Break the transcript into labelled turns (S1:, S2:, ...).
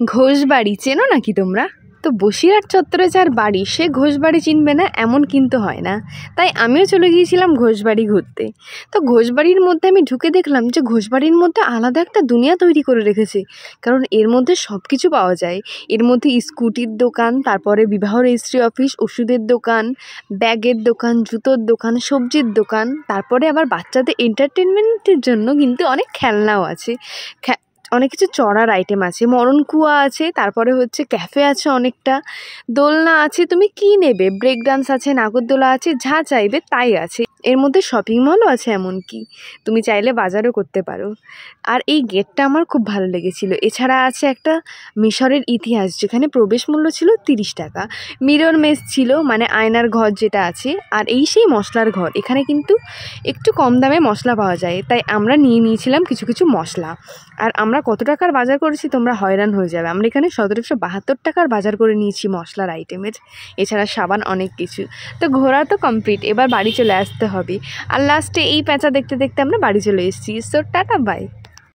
S1: ঘোষবাড়ি চেনো নাকি তোমরা? তো বসিরহাট চত্বরে যার বাড়ি সে ঘোষবাড়ি চিনবে না এমন কিন্তু হয় না। তাই আমিও চলে গিয়েছিলাম ঘোষবাড়ি ঘুরতে। তো ঘোষবাড়ির মধ্যে আমি ঢুকে দেখলাম যে ঘোষবাড়ির মধ্যে আলাদা একটা দুনিয়া তৈরি করে রেখেছে, কারণ এর মধ্যে সব কিছু পাওয়া যায়। এর মধ্যে স্কুটির দোকান, তারপরে বিবাহ রেজিস্ট্রি অফিস, ওষুধের দোকান, ব্যাগের দোকান, জুতোর দোকান, সবজির দোকান, তারপরে আবার বাচ্চাদের এন্টারটেনমেন্টের জন্য কিন্তু অনেক খেলনাও আছে। অনেক কিছু চড়ার আইটেম আছে, মরণ কুয়া আছে, তারপরে হচ্ছে ক্যাফে আছে, অনেকটা দোলনা আছে। তুমি কি নেবে? ব্রেক ডান্স আছে, নাগরদোলা আছে, যা চাইবে তাই আছে। এর মধ্যে শপিং মলও আছে, এমনকি তুমি চাইলে বাজারও করতে পারো। আর এই গেটটা আমার খুব ভালো লেগেছিল। এছাড়া আছে একটা মিশরের ইতিহাস, যেখানে প্রবেশ মূল্য ছিল 30 টাকা। মিরর মেস ছিল, মানে আয়নার ঘর যেটা আছে। আর এই সেই মশলার ঘর, এখানে কিন্তু একটু কম দামে মশলা পাওয়া যায়, তাই আমরা নিয়ে নিয়েছিলাম কিছু কিছু মশলা। আর আমরা কত টাকার বাজার করেছি তোমরা হয়রান হয়ে যাবে। আমরা এখানে 1772 টাকার বাজার করে নিয়েছি মশলার আইটেমের, এছাড়া সাবান, অনেক কিছু। তো ঘোরা তো কমপ্লিট, এবার বাড়ি চলে আসতে হবে। আর লাস্টে এই প্যাঁচা দেখতে দেখতে আমরা বাড়ি চলে এসেছি। So tata bye.